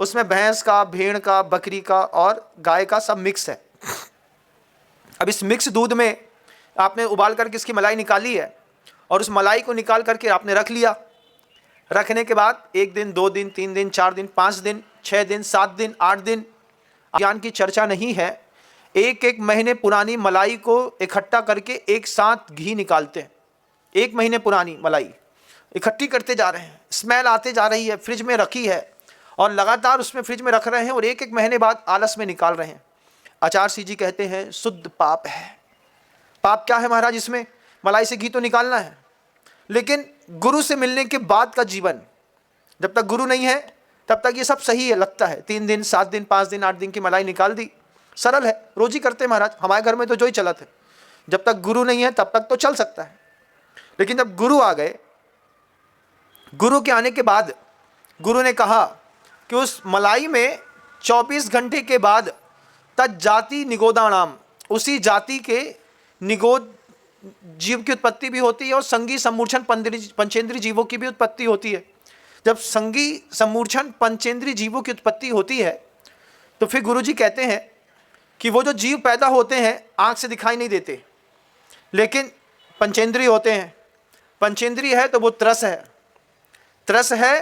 उसमें भैंस का, भेड़ का, बकरी का और गाय का सब मिक्स है। अब इस मिक्स दूध में आपने उबाल करके इसकी मलाई निकाली है और उस मलाई को निकाल करके आपने रख लिया। रखने के बाद 1 दिन, 2 दिन, 3 दिन, 4 दिन, 5 दिन, 6 दिन, 7 दिन, 8 दिन, ज्ञान की चर्चा नहीं है, 1 महीने पुरानी मलाई को इकट्ठा करके एक साथ घी निकालते हैं। 1 महीने पुरानी मलाई इकट्ठी करते जा रहे हैं, स्मेल आते जा रही है, फ्रिज में रखी है और लगातार उसमें फ्रिज में रख रहे हैं और 1 महीने बाद आलस में निकाल रहे हैं। आचार्य जी कहते हैं शुद्ध पाप है। पाप क्या है महाराज? इसमें मलाई से घी तो निकालना है, लेकिन गुरु से मिलने के बाद का जीवन, जब तक गुरु नहीं है तब तक ये सब सही है, लगता है। 3 दिन, 7 दिन, 5 दिन, 8 दिन की मलाई निकाल दी, सरल है, रोज ही करते हैं महाराज। हमारे घर में तो जो ही चला था, जब तक गुरु नहीं है तब तक तो चल सकता है। लेकिन जब गुरु आ गए, गुरु के आने के बाद गुरु ने कहा कि उस मलाई में 24 घंटे के बाद तज्जाति निगोदानाम, उसी जाति के निगोद जीव की उत्पत्ति भी होती है और संगी सम्मूर्छन पंचेंद्रीय जीवों की भी उत्पत्ति होती है। जब संगी सम्मूर्छन पंचेंद्रीय जीवों की उत्पत्ति होती है तो फिर गुरुजी कहते हैं कि वो जो जीव पैदा होते हैं आँख से दिखाई नहीं देते, लेकिन पंचेंद्रीय होते हैं। पंचेंद्रीय है तो वो तरस है, तरस है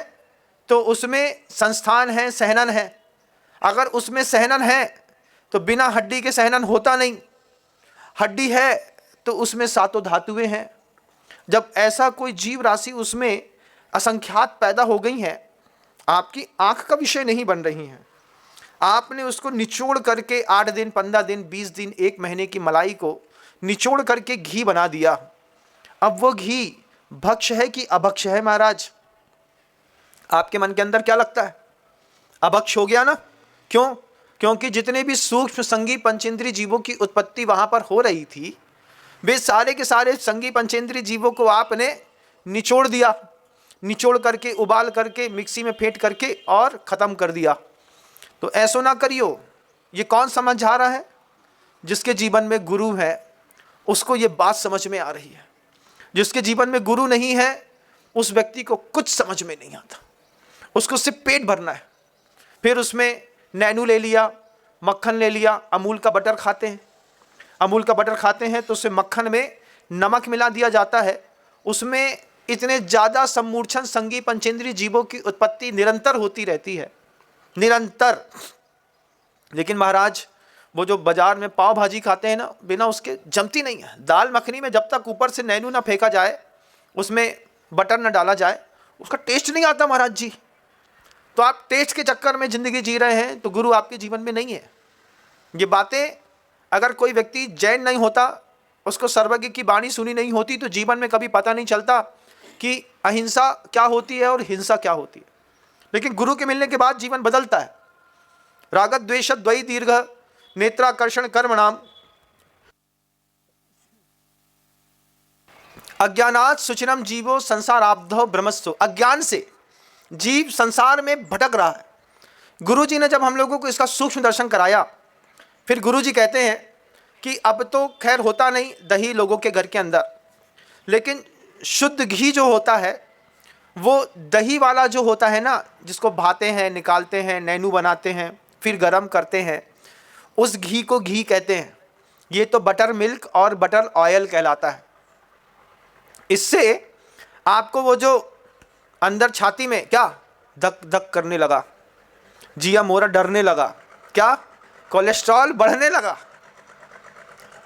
तो उसमें संस्थान है, सहनन है। अगर उसमें सहनन है तो बिना हड्डी के सहनन होता नहीं, हड्डी है तो उसमें 7 धातुएं हैं। जब ऐसा कोई जीव राशि उसमें असंख्यात पैदा हो गई हैं, आपकी आंख का विषय नहीं बन रही हैं, आपने उसको निचोड़ करके 8 दिन, 15 दिन, 20 दिन, 1 महीने की मलाई को निचोड़ करके घी बना दिया। अब वो घी भक्ष है कि अभक्ष है महाराज? आपके मन के अंदर क्या लगता है? अभक्ष हो गया ना। क्यों? क्योंकि जितने भी सूक्ष्म संगी पंचेंद्रीय जीवों की उत्पत्ति वहां पर हो रही थी, वे सारे के सारे संगी पंचेंद्रीय जीवों को आपने निचोड़ दिया, निचोड़ करके, उबाल करके, मिक्सी में फेंट करके और ख़त्म कर दिया। तो ऐसा ना करियो। ये कौन समझ आ रहा है? जिसके जीवन में गुरु है उसको ये बात समझ में आ रही है। जिसके जीवन में गुरु नहीं है उस व्यक्ति को कुछ समझ में नहीं आता, उसको सिर्फ पेट भरना है। फिर उसमें नैनू ले लिया, मक्खन ले लिया, अमूल का बटर खाते हैं। अमूल का बटर खाते हैं तो उससे मक्खन में नमक मिला दिया जाता है, उसमें इतने ज़्यादा सम्मूर्छन संगी पंचेंद्रीय जीवों की उत्पत्ति निरंतर होती रहती है, निरंतर। लेकिन महाराज वो जो बाजार में पाव भाजी खाते हैं ना, बिना उसके जमती नहीं है। दाल मखनी में जब तक ऊपर से नैनू ना फेंका जाए, उसमें बटर ना डाला जाए, उसका टेस्ट नहीं आता महाराज जी। तो आप टेस्ट के चक्कर में ज़िंदगी जी रहे हैं, तो गुरु आपके जीवन में नहीं है। ये बातें अगर कोई व्यक्ति जैन नहीं होता, उसको सर्वज्ञ की वाणी सुनी नहीं होती, तो जीवन में कभी पता नहीं चलता कि अहिंसा क्या होती है और हिंसा क्या होती है। लेकिन गुरु के मिलने के बाद जीवन बदलता है। रागत द्वेष द्वयी दीर्घ नेत्राकर्षण कर्मणाम अज्ञानात् सुचिरम जीवो संसाराब्धो ब्रह्मस्सु। अज्ञान से जीव संसार में भटक रहा है। गुरु जी ने जब हम लोगों को इसका सूक्ष्म दर्शन कराया, फिर गुरु जी कहते हैं कि अब तो खैर होता नहीं दही लोगों के घर के अंदर, लेकिन शुद्ध घी जो होता है वो दही वाला जो होता है ना, जिसको भाते हैं, निकालते हैं, नैनू बनाते हैं, फिर गरम करते हैं, उस घी को घी कहते हैं। ये तो बटर मिल्क और बटर ऑयल कहलाता है। इससे आपको वो जो अंदर छाती में क्या धक धक करने लगा, जिया मोरा डरने लगा, क्या कोलेस्ट्रॉल बढ़ने लगा।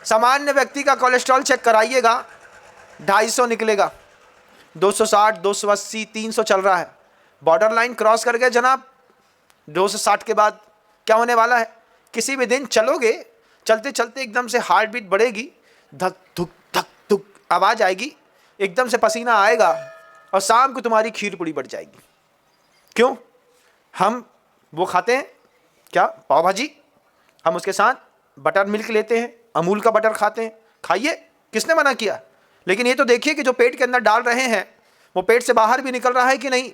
सामान्य व्यक्ति का कोलेस्ट्रॉल चेक कराइएगा, 250 निकलेगा, 260, 280, 300 चल रहा है। बॉर्डर लाइन क्रॉस कर गए जनाब। 260 के बाद क्या होने वाला है? किसी भी दिन चलोगे, चलते चलते एकदम से हार्ट बीट बढ़ेगी, धक धुक आवाज़ आएगी, एकदम से पसीना आएगा और शाम को तुम्हारी खीर पूड़ी बढ़ जाएगी। क्यों? हम वो खाते हैं क्या, पाव भाजी, हम उसके साथ बटर मिल्क लेते हैं, अमूल का बटर खाते हैं। खाइए, किसने मना किया? लेकिन ये तो देखिए कि जो पेट के अंदर डाल रहे हैं वो पेट से बाहर भी निकल रहा है कि नहीं।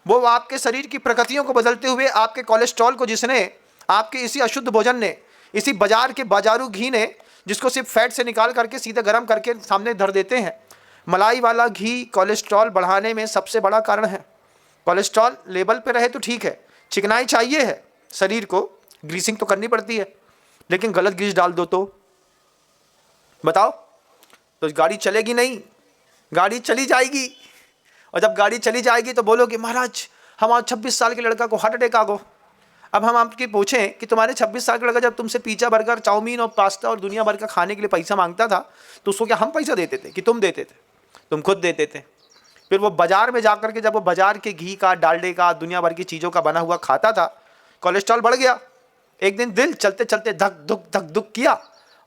वो आपके शरीर की प्रकृतियों को बदलते हुए आपके कोलेस्ट्रॉल को, जिसने आपके इसी अशुद्ध भोजन ने, इसी बाजार के बाजारू घी ने, जिसको सिर्फ फैट से निकाल करके सीधे गर्म करके सामने धर देते हैं, मलाई वाला घी कोलेस्ट्रॉल बढ़ाने में सबसे बड़ा कारण है। कोलेस्ट्रॉल लेवल पे रहे तो ठीक है, चिकनाई चाहिए है शरीर को, ग्रीसिंग तो करनी पड़ती है, लेकिन गलत ग्रीस डाल दो तो बताओ, तो गाड़ी चलेगी नहीं, गाड़ी चली जाएगी। और जब गाड़ी चली जाएगी तो बोलोगे महाराज हमारे 26 साल के लड़का को हार्ट अटैक आ गो। अब हम आपके पूछें कि तुम्हारे 26 साल का लड़का जब तुमसे पिज्जा बर्गर चाउमीन और पास्ता और दुनिया भर का खाने के लिए पैसा मांगता था तो उसको क्या हम पैसा देते थे कि तुम देते थे? तुम खुद देते थे। फिर वो बाजार में जाकर के जब वो बाजार के घी का, डालडे का, दुनिया भर की चीज़ों का बना हुआ खाता था, कोलेस्ट्रॉल बढ़ गया। एक दिन दिल चलते चलते धक धुक किया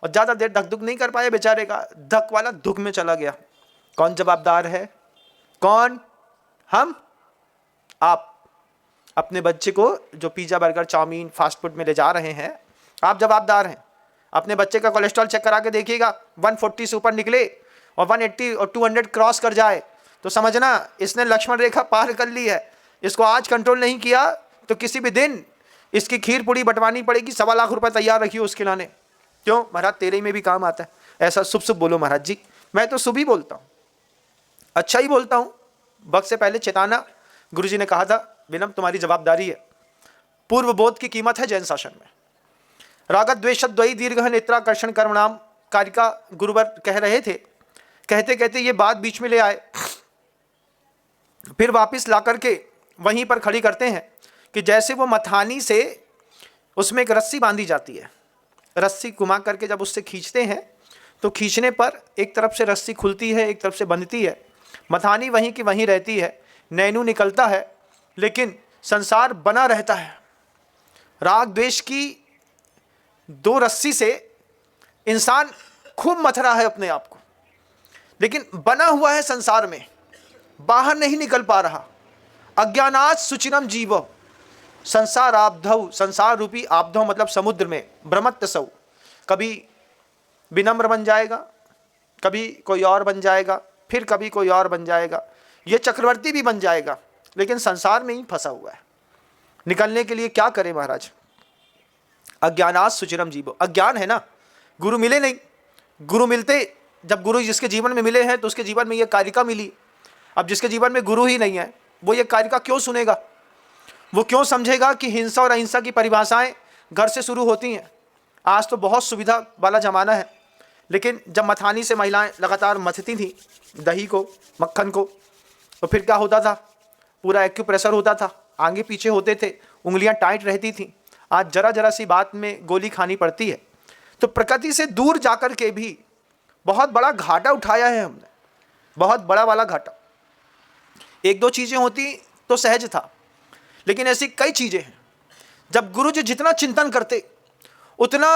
और ज़्यादा देर धक धुक नहीं कर पाए बेचारे का, धक वाला धुक में चला गया। कौन जवाबदार है? कौन? हम? आप अपने बच्चे को जो pizza burger chowmein fast food में ले जा रहे हैं, आप जवाबदार हैं। अपने बच्चे का कोलेस्ट्रॉल चेक करा के देखिएगा, 140 से ऊपर निकले और 180 और 200 क्रॉस कर जाए तो समझना इसने लक्ष्मण रेखा पार कर ली है। इसको आज कंट्रोल नहीं किया तो किसी भी दिन इसकी खीर पूड़ी बंटवानी पड़ेगी। 1.25 लाख रुपए तैयार रखिए उसके लाने। क्यों महाराज? तेरे में भी काम आता है। ऐसा शुभ शुभ बोलो महाराज जी। मैं तो शुभ ही बोलता हूँ, अच्छा ही बोलता हूँ। वक्त से पहले चेताना गुरुजी ने कहा था, विनम्र तुम्हारी जवाबदारी है। पूर्व बोध की कीमत है जैन शासन में। रागत द्वेष द्वयी दीर्घ नेत्राकर्षण कर्मणाम कारिका गुरुवर कह रहे थे, कहते कहते ये बात बीच में ले आए, फिर वापस ला करके वहीं पर खड़ी करते हैं कि जैसे वो मथानी से उसमें एक रस्सी बांधी जाती है, रस्सी घुमा करके जब उससे खींचते हैं तो खींचने पर एक तरफ से रस्सी खुलती है, एक तरफ से बंधती है, मथानी वहीं की वहीं रहती है, नैनू निकलता है, लेकिन संसार बना रहता है। राग द्वेष की 2 रस्सी से इंसान खूब मथ रहा है अपने आप को, लेकिन बना हुआ है संसार में, बाहर नहीं निकल पा रहा। अज्ञानात् सुचिरम जीव संसार आब्धौ, संसार रूपी आब्धौ मतलब समुद्र में भ्रमत सौ, कभी विनम्र बन जाएगा, कभी कोई और बन जाएगा, फिर कभी कोई और बन जाएगा, ये चक्रवर्ती भी बन जाएगा, लेकिन संसार में ही फंसा हुआ है। निकलने के लिए क्या करे महाराज? अज्ञानात् सुचिरम जीवो, अज्ञान है ना, गुरु मिले नहीं। गुरु मिलते, जब गुरु जिसके जीवन में मिले हैं तो उसके जीवन में ये कारिका मिली। अब जिसके जीवन में गुरु ही नहीं है वो ये कारिका क्यों सुनेगा? वो क्यों समझेगा कि हिंसा और अहिंसा की परिभाषाएं घर से शुरू होती हैं? आज तो बहुत सुविधा वाला ज़माना है, लेकिन जब मथानी से महिलाएं लगातार मथती थी दही को, मक्खन को, तो फिर क्या होता था? पूरा एक्यूप्रेशर होता था, आगे पीछे होते थे, उंगलियां टाइट रहती थीं। आज जरा जरा सी बात में गोली खानी पड़ती है। तो प्रकृति से दूर जाकर के भी बहुत बड़ा घाटा उठाया है हमने, बहुत बड़ा वाला घाटा। 1-2 चीज़ें होती तो सहज था, लेकिन ऐसी कई चीज़ें हैं जब गुरु जी जितना चिंतन करते उतना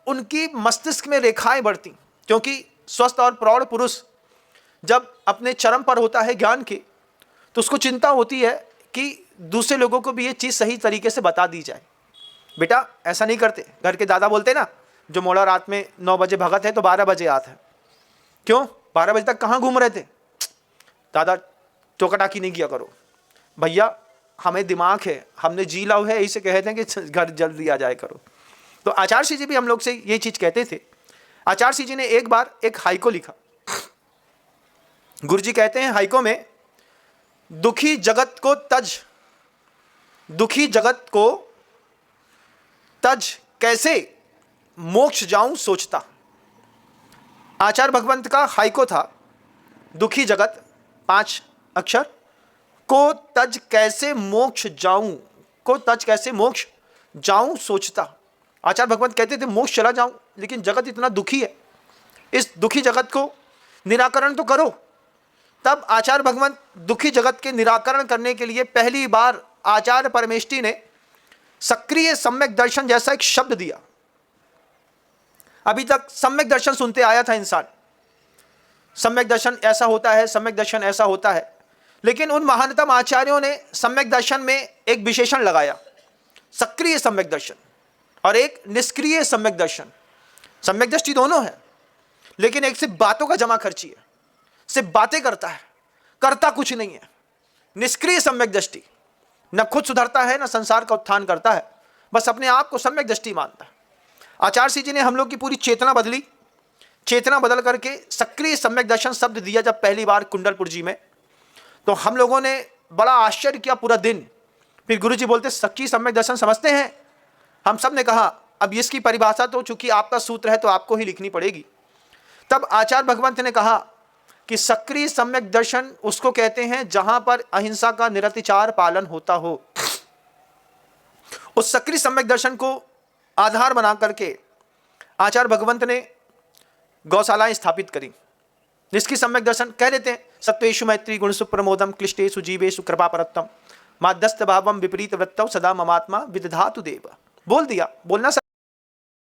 उनकी मस्तिष्क में रेखाएं बढ़ती, क्योंकि स्वस्थ और प्रौढ़ पुरुष जब अपने चरम पर होता है ज्ञान के, तो उसको चिंता होती है कि दूसरे लोगों को भी ये चीज़ सही तरीके से बता दी जाए। बेटा ऐसा नहीं करते, घर के दादा बोलते ना, जो मोड़ा रात में 9 बजे भगत है तो 12 बजे आता है। क्यों 12 बजे तक कहाँ घूम रहे थे? दादा टोकाटाकी नहीं किया करो भैया, हमें दिमाग है, हमने जी लाओ है, इसे कहते हैं कि घर जल्दी आ जाए करो। तो आचार्य जी भी हम लोग से ये चीज़ कहते थे। आचार्य जी ने एक बार एक हाइको लिखा। गुरु जी कहते हैं हाइको में, दुखी जगत को तज, दुखी जगत को तज कैसे मोक्ष जाऊं सोचता। आचार्य भगवंत का हाइको था, दुखी जगत 5 अक्षर, को तज कैसे मोक्ष जाऊं, को तज कैसे मोक्ष जाऊं सोचता। आचार्य भगवंत कहते थे मोक्ष चला जाऊं, लेकिन जगत इतना दुखी है, इस दुखी जगत को निराकरण तो करो। तब आचार्य भगवंत दुखी जगत के निराकरण करने के लिए पहली बार आचार्य परमेष्ठी ने सक्रिय सम्यक दर्शन जैसा एक शब्द दिया। अभी तक सम्यक दर्शन सुनते आया था इंसान, सम्यक दर्शन ऐसा होता है, सम्यक दर्शन ऐसा होता है, लेकिन उन महानतम आचार्यों ने सम्यक दर्शन में एक विशेषण लगाया, सक्रिय सम्यक दर्शन और एक निष्क्रिय सम्यक दर्शन। सम्यक दृष्टि दोनों है, लेकिन एक सिर्फ बातों का जमा खर्ची है, सिर्फ बातें करता है, करता कुछ नहीं है। निष्क्रिय सम्यक दृष्टि न खुद सुधरता है, न संसार का उत्थान करता है, बस अपने आप को सम्यक दृष्टि मानता है। आचार्य जी ने हम लोग की पूरी चेतना बदली, चेतना बदल करके सक्रिय सम्यक दर्शन शब्द दिया जब पहली बार कुंडलपुर जी में, तो हम लोगों ने बड़ा आश्चर्य किया। पूरा दिन फिर गुरुजी बोलते सच्ची सम्यक दर्शन समझते हैं? हम सब ने कहा अब इसकी परिभाषा तो चूंकि आपका सूत्र है तो आपको ही लिखनी पड़ेगी। तब आचार्य भगवंत ने कहा कि सक्रिय सम्यक दर्शन उसको कहते हैं जहां पर अहिंसा का निरतिचार पालन होता हो। उस सक्रिय सम्यक दर्शन को आधार बना करके आचार्य भगवंत ने गौशालाएं स्थापित करी। जिसकी सम्यक दर्शन कह देते हैं सत्वेषु मैत्री गुण सुप्रमोदम क्लिष्टेषु जीवेषु कृपा परत्तम माध्यस्थ भावम विपरीत वृत्तौ सदा ममात्मा विदधातु देव। बोल दिया, बोलना